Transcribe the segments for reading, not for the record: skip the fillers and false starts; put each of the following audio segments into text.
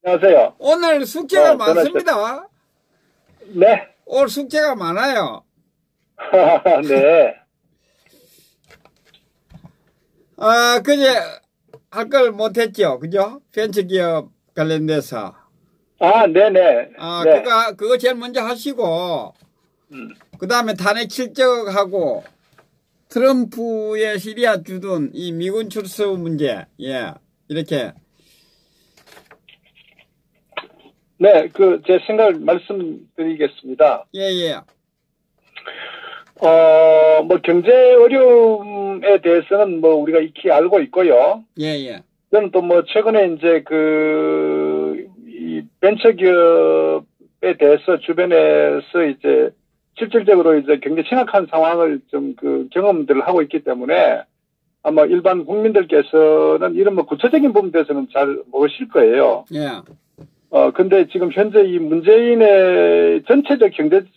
안녕하세요. 오늘 숙제가 전화 많습니다. 네. 오늘 숙제가 많아요. 네. 그제 할 걸 못했죠. 그죠? 벤처기업 관련돼서. 네네. 네. 그거 제일 먼저 하시고, 음. 그 다음에 탄핵 실적하고, 트럼프의 시리아 주둔, 이 미군 출수 문제, 예, 이렇게. 네, 제 생각을 말씀드리겠습니다. 예, 예. 경제 어려움에 대해서는 우리가 익히 알고 있고요. 예, 예. 저는 또 최근에 이제 이 벤처기업에 대해서 주변에서 이제 실질적으로 이제 굉장히 심각한 상황을 좀 경험들을 하고 있기 때문에 아마 일반 국민들께서는 이런 구체적인 부분에 대해서는 잘 모르실 거예요. 예. 근데 지금 현재 이 문재인의 전체적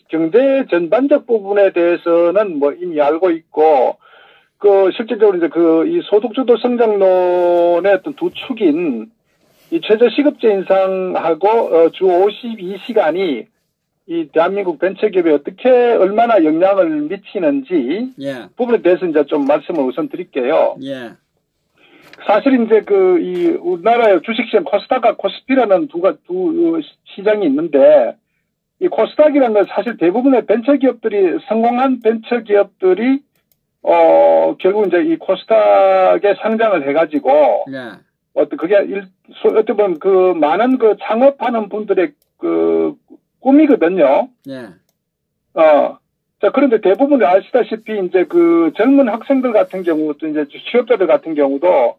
경제 전반적 부분에 대해서는 이미 알고 있고, 실질적으로 이제 이 소득주도 성장론의 어떤 두 축인 이 최저시급제 인상하고, 주 52시간이 이 대한민국 벤처기업에 어떻게 얼마나 영향을 미치는지, 예. 부분에 대해서 이제 좀 말씀을 우선 드릴게요. 예. 사실 이제 이 우리나라의 주식시장 코스닥과 코스피라는 두 시장이 있는데, 이 코스닥이라는 건 사실 대부분의 벤처기업들이, 성공한 벤처기업들이, 결국 이제 이 코스닥에 상장을 해가지고, 예. 그게 어떻게 보면 많은 창업하는 분들의 꿈이거든요. 예. 자, 그런데 대부분 아시다시피 이제 젊은 학생들 같은 경우도 이제 취업자들 같은 경우도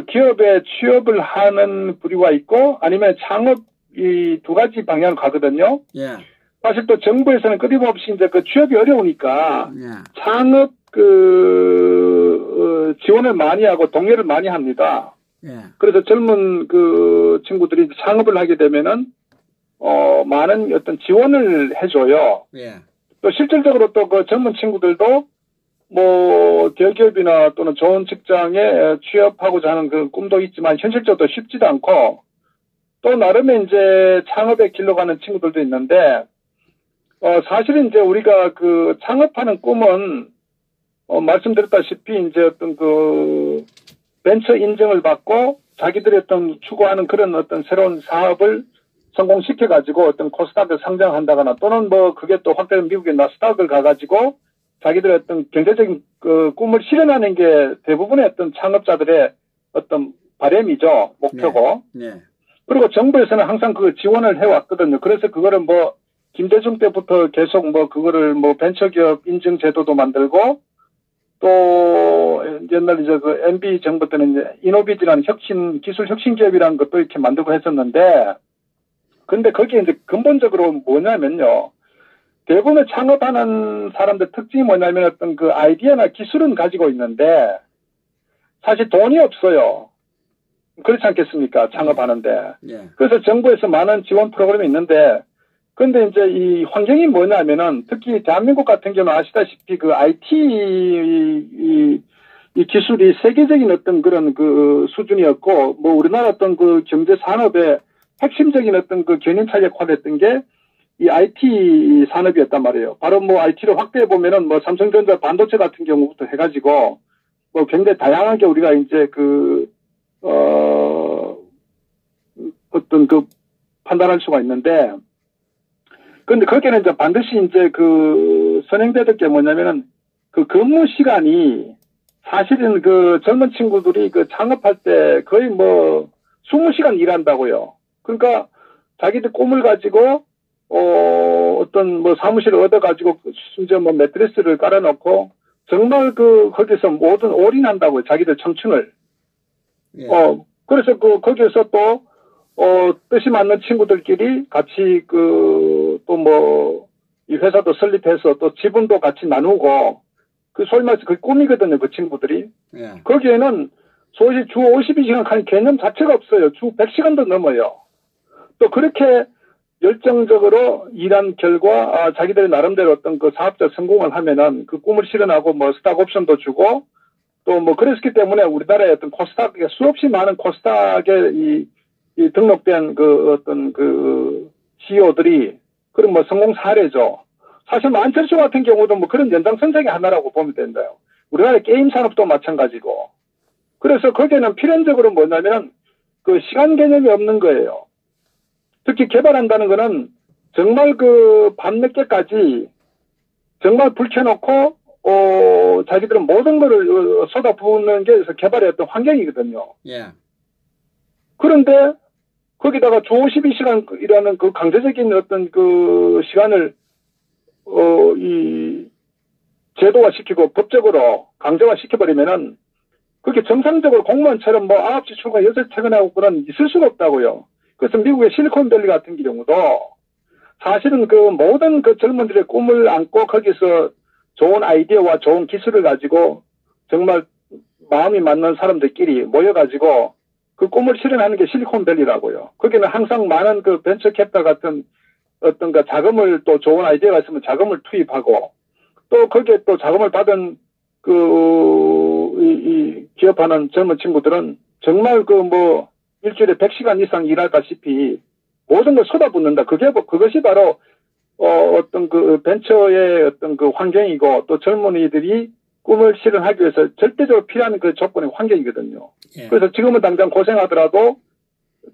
기업에 취업을 하는 부류가 있고 아니면 창업 이 두 가지 방향으로 가거든요. 예. 사실 또 정부에서는 끊임없이 이제 취업이 어려우니까 예. 창업 지원을 많이 하고 동료를 많이 합니다. 예. 그래서 젊은 친구들이 창업을 하게 되면은 많은 어떤 지원을 해줘요. 예. 또 실질적으로 또 젊은 친구들도 대기업이나 또는 좋은 직장에 취업하고자 하는 꿈도 있지만 현실적으로 쉽지도 않고 또 나름의 이제 창업의 길로 가는 친구들도 있는데 사실은 이제 우리가 창업하는 꿈은 말씀드렸다시피 이제 어떤 벤처 인증을 받고 자기들이 어떤 추구하는 그런 어떤 새로운 사업을 성공시켜가지고 어떤 코스닥을 상장한다거나 또는 그게 또 확대된 미국의 나스닥을 가가지고 자기들의 어떤 경제적인 꿈을 실현하는 게 대부분의 어떤 창업자들의 어떤 바람이죠. 목표고. 네. 네. 그리고 정부에서는 항상 지원을 해왔거든요. 그래서 그거를 김대중 때부터 계속 그거를 벤처기업 인증 제도도 만들고 또 옛날 이제 MB 정부 때는 이제 이노비즈라는 기술 혁신 기업이라는 것도 이렇게 만들고 했었는데 근데 거기에 이제 근본적으로 뭐냐면요. 대부분의 창업하는 사람들 특징이 뭐냐면 어떤 아이디어나 기술은 가지고 있는데 사실 돈이 없어요. 그렇지 않겠습니까? 창업하는데. 예. 그래서 정부에서 많은 지원 프로그램이 있는데 근데 이제 이 환경이 뭐냐면은 특히 대한민국 같은 경우는 아시다시피 IT 이 기술이 세계적인 어떤 그런 수준이었고 우리나라 어떤 경제 산업의 핵심적인 어떤 견인차 역할을 했던 게 이 IT 산업이었단 말이에요. 바로 IT를 확대해 보면은 삼성전자 반도체 같은 경우부터 해가지고 굉장히 다양하게 우리가 이제 어떤 판단할 수가 있는데 근데 거기에는 이제 반드시 이제 선행되는 게 뭐냐면은 근무 시간이 사실은 젊은 친구들이 창업할 때 거의 20시간 일한다고요. 그러니까 자기들 꿈을 가지고 어떤 사무실을 얻어가지고 심지어 매트리스를 깔아놓고 정말 거기서 모든 올인한다고요. 자기들 청춘을. 예. 그래서 거기에서 또 뜻이 맞는 친구들끼리 같이 이 회사도 설립해서 또 지분도 같이 나누고 소위 말해서 꿈이거든요. 그 친구들이. 예. 거기에는 소위 주 52시간 하는 개념 자체가 없어요. 주 100시간도 넘어요. 또 그렇게 열정적으로 일한 결과 자기들이 나름대로 어떤 사업적 성공을 하면은 꿈을 실현하고 스탁 옵션도 주고 또 그랬기 때문에 우리나라의 어떤 코스닥 수없이 많은 코스닥의 이 등록된 그 어떤 그 CEO들이 그런 뭐 성공 사례죠. 사실 뭐 안철수 같은 경우도 뭐 그런 연장선상의 하나라고 보면 된다요. 우리나라의 게임 산업도 마찬가지고. 그래서 거기에는 필연적으로 뭐냐면 그 시간 개념이 없는 거예요. 특히 개발한다는 거는 정말 그 밤늦게까지 정말 불 켜놓고 자기들은 모든 거를 쏟아부는 게 개발의 어떤 환경이거든요. 예. 그런데 거기다가 주 52시간이라는 그 강제적인 어떤 그 시간을 이 제도화시키고 법적으로 강제화시켜버리면은 그게 정상적으로 공무원처럼 뭐 9시 출근 6시 퇴근하고 그런 있을 수가 없다고요. 그래서 미국의 실리콘밸리 같은 경우도 사실은 그 모든 그 젊은들의 꿈을 안고 거기서 좋은 아이디어와 좋은 기술을 가지고 정말 마음이 맞는 사람들끼리 모여가지고 그 꿈을 실현하는 게 실리콘밸리라고요. 거기는 항상 많은 그 벤처 캐피탈 같은 어떤 그 자금을 또 좋은 아이디어가 있으면 자금을 투입하고 또 거기에 또 자금을 받은 이 기업하는 젊은 친구들은 정말 그 뭐 일주일에 100시간 이상 일하다시피 모든 걸 쏟아붓는다. 그것이 바로 어떤 그 벤처의 어떤 그 환경이고 또 젊은이들이 꿈을 실현하기 위해서 절대적으로 필요한 그 조건의 환경이거든요. 예. 그래서 지금은 당장 고생하더라도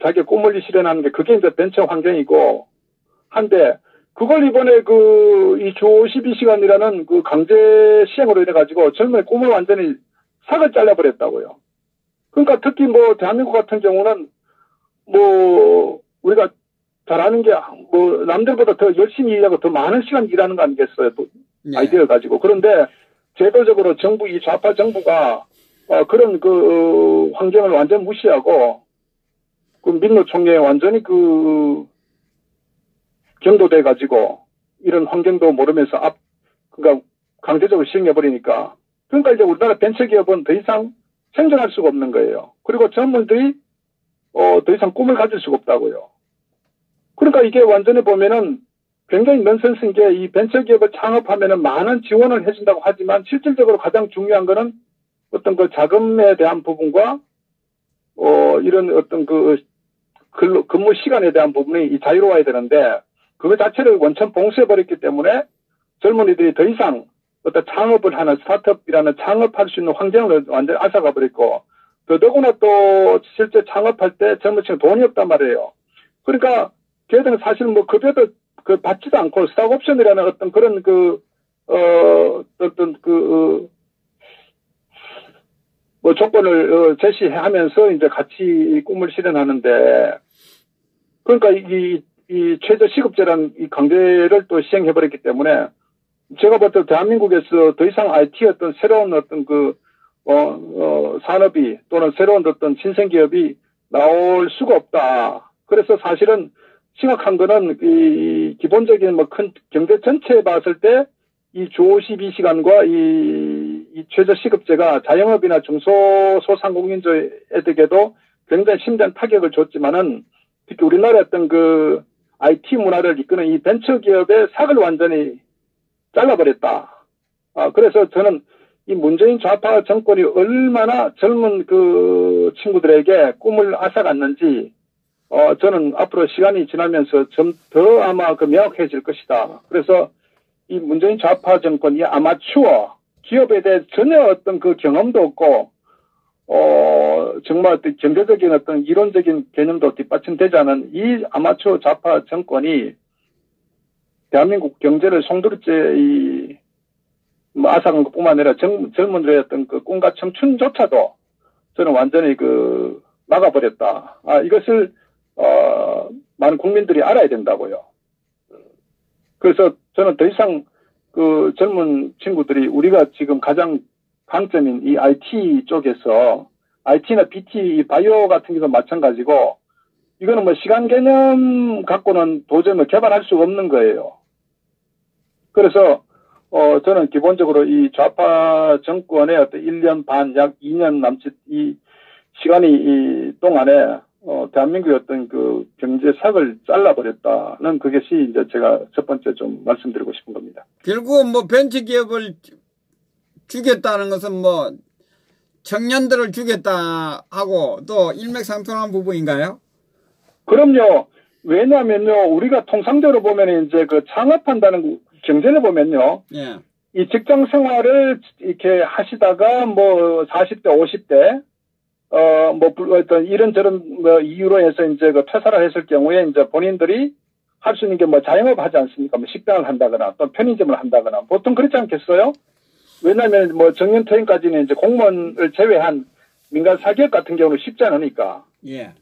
자기 꿈을 실현하는 게 그게 이제 벤처 환경이고 한데 그걸 이번에 이 주 52시간이라는 그 강제 시행으로 인해가지고 젊은이 꿈을 완전히 삭을 잘라버렸다고요. 그러니까 특히 뭐 대한민국 같은 경우는 뭐 우리가 잘하는 게 뭐 남들보다 더 열심히 일하고 더 많은 시간 일하는 거 아니겠어요? 네. 아이디어를 가지고. 그런데 제도적으로 이 좌파 정부가 그런 그 환경을 완전 무시하고 그 민노 총회에 완전히 경도돼 가지고 이런 환경도 모르면서 그러니까 강제적으로 시행해 버리니까 그러니까 이제 우리나라 벤처기업은 더 이상 생존할 수가 없는 거예요. 그리고 젊은들이 더 이상 꿈을 가질 수가 없다고요. 그러니까 이게 완전히 보면은 굉장히 넌센스인 게 이 벤처기업을 창업하면은 많은 지원을 해준다고 하지만 실질적으로 가장 중요한 거는 어떤 그 자금에 대한 부분과 이런 어떤 그 근무 시간에 대한 부분이 자유로워야 되는데 그거 자체를 원천 봉쇄해버렸기 때문에 젊은이들이 더 이상 어떤 창업을 하는 스타트업이라는 창업할 수 있는 환경을 완전히 앗아가버렸고 더더구나 또 실제 창업할 때 젊은 층은 돈이 없단 말이에요. 그러니까 걔들은 사실 뭐 급여도 받지도 않고 스탁 옵션이라는 어떤 그런 뭐 조건을 제시하면서 이제 같이 꿈을 실현하는데 그러니까 이 최저 시급제라는 이 강제를 또 시행해버렸기 때문에 제가 볼 때 대한민국에서 더 이상 IT 어떤 새로운 어떤 산업이 또는 새로운 어떤 신생기업이 나올 수가 없다. 그래서 사실은 심각한 거는 이 기본적인 뭐 큰 경제 전체에 봤을 때 이 주 52시간과 이 최저 시급제가 자영업이나 중소소상공인자에게도 굉장히 심대한 타격을 줬지만은 특히 우리나라의 어떤 그 IT 문화를 이끄는 이 벤처기업의 삭을 완전히 잘라버렸다. 그래서 저는 이 문재인 좌파 정권이 얼마나 젊은 그 친구들에게 꿈을 앗아갔는지, 저는 앞으로 시간이 지나면서 좀 더 아마 명확해질 것이다. 그래서 이 문재인 좌파 정권이 아마추어, 기업에 대해 전혀 어떤 그 경험도 없고, 정말 어떤 경제적인 어떤 이론적인 개념도 뒷받침되지 않은 이 아마추어 좌파 정권이 대한민국 경제를 송두리째 앗아간 것뿐만 아니라 젊은들의 어떤 그 꿈과 청춘조차도 저는 완전히 막아버렸다. 이것을, 많은 국민들이 알아야 된다고요. 그래서 저는 더 이상 그 젊은 친구들이 우리가 지금 가장 강점인 이 IT 쪽에서 IT나 BT, 바이오 같은 경우도 마찬가지고 이거는 뭐 시간 개념 갖고는 도저히 개발할 수가 없는 거예요. 그래서 저는 기본적으로 이 좌파 정권의 어떤 1년 반, 약 2년 남짓 이 시간이 이 동안에 대한민국의 어떤 그 경제삭을 잘라버렸다는 그것이 이제 제가 첫 번째 좀 말씀드리고 싶은 겁니다. 결국 뭐 벤처기업을 주겠다는 것은 뭐 청년들을 주겠다 하고 또 일맥상통한 부분인가요? 그럼요. 왜냐하면요, 우리가 통상적으로 보면 이제 그 창업한다는 경제를 보면요, 예. 이 직장 생활을 이렇게 하시다가 뭐 40대, 50대, 뭐 어떤 이런저런 뭐 이유로 해서 이제 그 퇴사를 했을 경우에 이제 본인들이 할 수 있는 게 뭐 자영업 하지 않습니까? 뭐 식당을 한다거나 또 편의점을 한다거나 보통 그렇지 않겠어요? 왜냐하면 뭐 정년퇴임까지는 이제 공무원을 제외한 민간 사기업 같은 경우는 쉽지 않으니까. 예.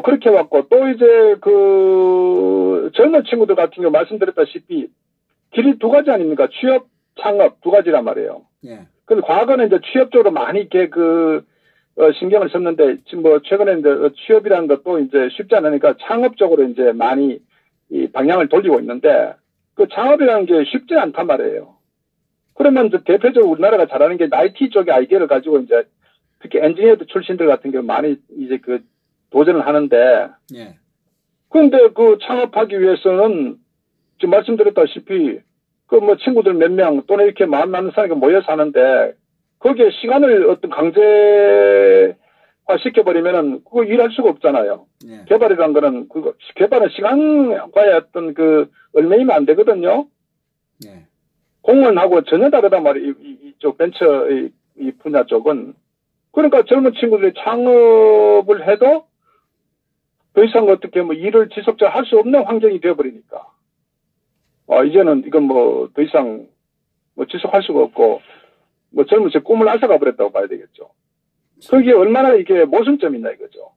그렇게 왔고, 또 이제 그 젊은 친구들 같은 경우 말씀드렸다시피 길이 두 가지 아닙니까? 취업, 창업 두 가지란 말이에요. 예. 근데 과거는 이제 취업 쪽으로 많이 이렇게 신경을 썼는데, 지금 뭐 최근에 이제 취업이라는 것도 이제 쉽지 않으니까 창업 쪽으로 이제 많이 이 방향을 돌리고 있는데, 그 창업이라는 게 쉽지 않단 말이에요. 그러면 이제 대표적으로 우리나라가 잘하는 게 IT 쪽의 아이디어를 가지고 이제 특히 엔지니어드 출신들 같은 경우 많이 이제 그 도전을 하는데, 예. 그런데 그 창업하기 위해서는 지금 말씀드렸다시피 그 뭐 친구들 몇 명 또는 이렇게 마음 맞는 사람이 모여서 하는데 거기에 시간을 어떤 강제화 시켜버리면은 그거 일할 수가 없잖아요. 예. 개발이란 거는 그거 개발은 시간과의 어떤 그 얼마이면 안 되거든요. 예. 공무원하고 전혀 다르단 말이에요. 이쪽 벤처 이 분야 쪽은. 그러니까 젊은 친구들이 창업을 해도 더 이상 어떻게 뭐 일을 지속적으로 할 수 없는 환경이 되어버리니까. 이제는 이건 뭐 더 이상 뭐 지속할 수가 없고, 뭐 젊은 제 꿈을 앗아가 버렸다고 봐야 되겠죠. 그게 얼마나 이게 모순점이 있나 이거죠.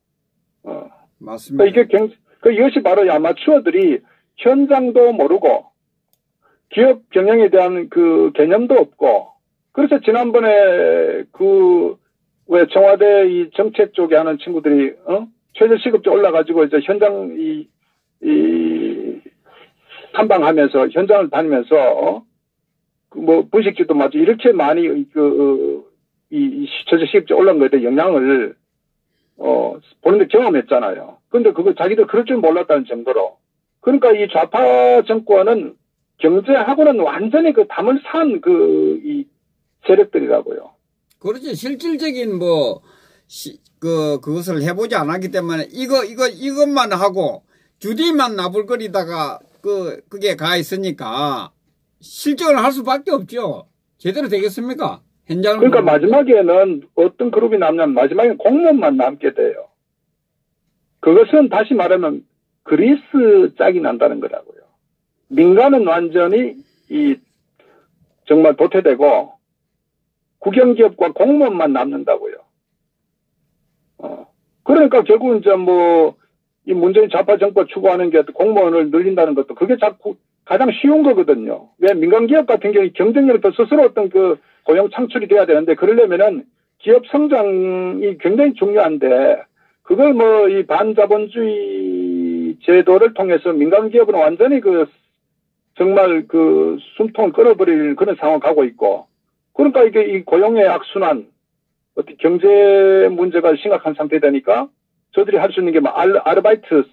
맞습니다. 이것이 바로 아마추어들이 현장도 모르고, 기업 경영에 대한 그 개념도 없고, 그래서 지난번에 왜 청와대 이 정책 쪽에 하는 친구들이, 최저시급제 올라가지고 이제 현장 탐방하면서 현장을 다니면서 뭐 분식집도 마치 이렇게 많이 이 최저시급제 올라간 거에 대해 영향을 본인들 경험했잖아요. 근데 그거 자기들 그럴 줄 몰랐다는 정도로. 그러니까 이 좌파 정권은 경제하고는 완전히 그 담을 산 이 세력들이라고요. 그렇지. 실질적인 그것을 해보지 않았기 때문에 이것만 하고 주디만 나불거리다가 그게 가 있으니까 실적을 할 수밖에 없죠. 제대로 되겠습니까? 현장을. 그러니까 마지막에는 어떤 그룹이 남냐면 마지막에 공무원만 남게 돼요. 그것은 다시 말하면 그리스 짝이 난다는 거라고요. 민간은 완전히 정말 도태되고 국영기업과 공무원만 남는다고요. 그러니까 결국 이제 이 문재인 좌파 정권 추구하는 게 공무원을 늘린다는 것도 그게 가장 쉬운 거거든요. 왜 민간기업 같은 경우 경쟁력도 스스로 어떤 그 고용 창출이 돼야 되는데 그러려면은 기업 성장이 굉장히 중요한데 그걸 이 반자본주의 제도를 통해서 민간기업은 완전히 정말 숨통을 끊어버릴 그런 상황 가고 있고 그러니까 이게 이 고용의 악순환 어떤 경제 문제가 심각한 상태 되니까 저들이 할 수 있는 게 아르바이트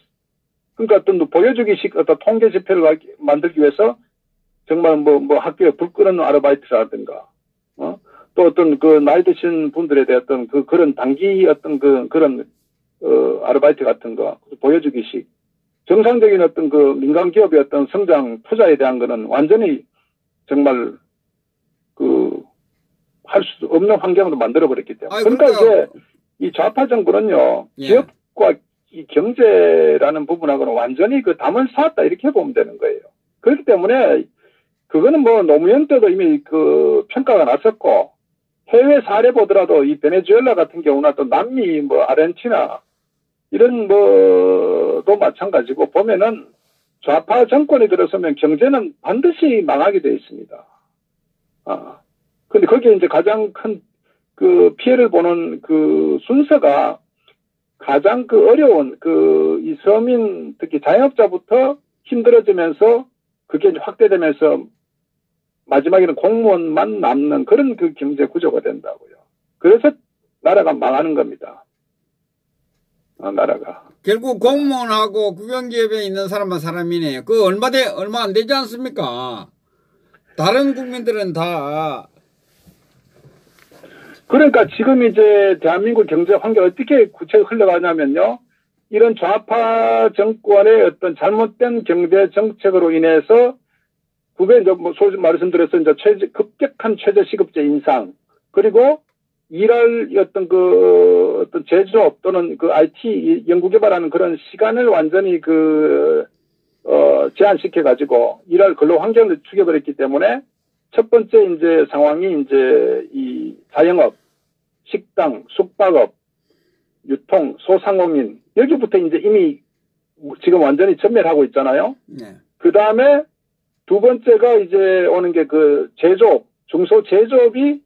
그러니까 어떤 보여주기식 어떤 통계 지표를 만들기 위해서 정말 학교에 불 끄는 아르바이트라든가 또 어떤 나이 드신 분들에 대한 어떤 그런 단기 어떤 그런 아르바이트 같은 거 보여주기식 정상적인 어떤 민간 기업의 어떤 성장 투자에 대한 거는 완전히 정말 할 수 없는 환경으로 만들어버렸기 때문에. 그러니까 이제 이 좌파 정부는요, 예. 기업과 이 경제라는 부분하고는 완전히 담을 쌓았다 이렇게 보면 되는 거예요. 그렇기 때문에 그거는 노무현 때도 이미 평가가 났었고 해외 사례 보더라도 이 베네수엘라 같은 경우나 또 남미 아르헨티나 이런 도 마찬가지고 보면은 좌파 정권이 들어서면 경제는 반드시 망하게 되어 있습니다. 근데 거기에 이제 가장 큰 피해를 보는 순서가 가장 어려운 이 서민 특히 자영업자부터 힘들어지면서 그게 이제 확대되면서 마지막에는 공무원만 남는 그런 경제 구조가 된다고요. 그래서 나라가 망하는 겁니다. 나라가. 결국 공무원하고 국영기업에 있는 사람만 사람이네요. 얼마 안 되지 않습니까? 다른 국민들은 다. 그러니까 지금 이제 대한민국 경제 환경이 어떻게 구체적으로 흘러가냐면요. 이런 좌파 정권의 어떤 잘못된 경제 정책으로 인해서 그게 이제 뭐 소위 말씀드려서 이제 급격한 최저시급제 인상, 그리고 일할 어떤 제조업 또는 그 IT 연구개발하는 그런 시간을 완전히 제한시켜가지고 일할 근로 환경을 죽여버렸기 때문에 첫 번째 이제 상황이 이제 이 자영업, 식당, 숙박업, 유통, 소상공인, 여기부터 이제 이미 지금 완전히 전멸하고 있잖아요. 네. 그 다음에 두 번째가 이제 오는 게 그 제조업, 중소제조업이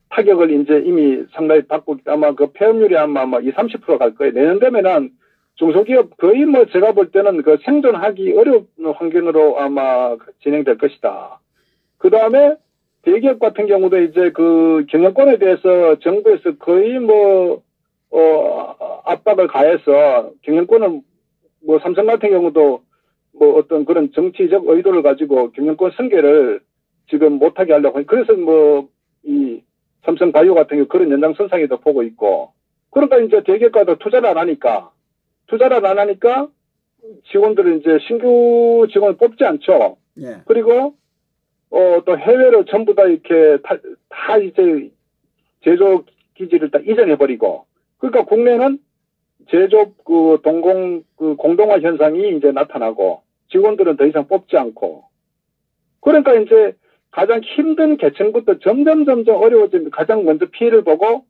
타격을 이제 이미 상당히 받고, 아마 그 폐업률이 아마 20, 30% 갈 거예요. 내년 되면은 중소기업 거의 뭐 제가 볼 때는 그 생존하기 어려운 환경으로 아마 진행될 것이다. 그 다음에 대기업 같은 경우도 이제 그 경영권에 대해서 정부에서 거의 압박을 가해서 경영권은 뭐 삼성 같은 경우도 뭐 어떤 그런 정치적 의도를 가지고 경영권 승계를 지금 못하게 하려고 해요. 그래서 이 삼성바이오 같은 경우 그런 연장선상에도 보고 있고, 그러니까 이제 대기업가도 투자를 안 하니까 직원들은 이제 신규 직원을 뽑지 않죠. 예. 그리고 또 해외로 전부 다 이렇게 다 이제 제조 기지를 다 이전해버리고, 그러니까 국내는 제조업 공동화 현상이 이제 나타나고, 직원들은 더 이상 뽑지 않고, 그러니까 이제 가장 힘든 계층부터 점점 어려워지면 가장 먼저 피해를 보고,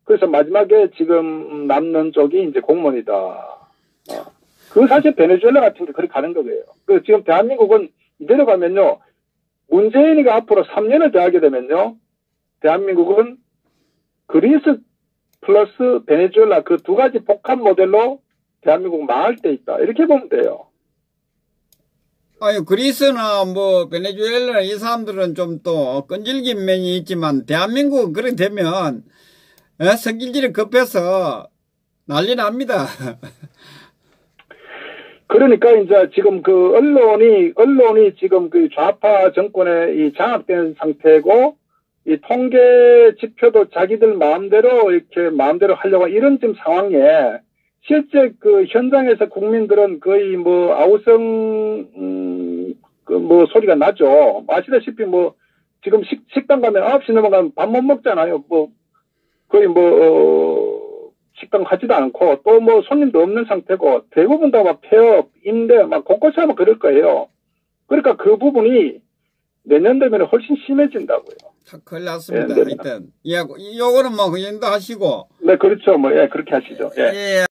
그래서 마지막에 지금 남는 쪽이 이제 공무원이다. 그 사실 베네수엘라 같은 게 그렇게 가는 거예요. 그 지금 대한민국은 이대로 가면요, 문재인이가 앞으로 3년을 더하게 되면요, 대한민국은 그리스 플러스 베네수엘라 그 두 가지 복합 모델로 대한민국 망할 때 있다. 이렇게 보면 돼요. 아유, 그리스나 뭐 베네수엘라 이 사람들은 좀 또 끈질긴 면이 있지만 대한민국은 그렇게 되면 성질이 급해서 난리 납니다. 그러니까 이제 지금 그 언론이 지금 그 좌파 정권에 이 장악된 상태고, 이 통계 지표도 자기들 마음대로 이렇게 마음대로 하려고 이런 지금 상황에 실제 그 현장에서 국민들은 거의 뭐 아우성 소리가 나죠. 아시다시피 지금 식당 가면 9시 넘어가면 밥 못 먹잖아요. 거의 식당 가지도 않고 또 손님도 없는 상태고 대부분 다 막 폐업, 임대 막 곳곳에 하면 그럴 거예요. 그러니까 그 부분이 내년 되면 훨씬 심해진다고요. 큰일 났습니다. 네, 하여튼. 예, 요거는 그 정도 하시고. 네, 그렇죠. 그렇게 하시죠. 예. 예.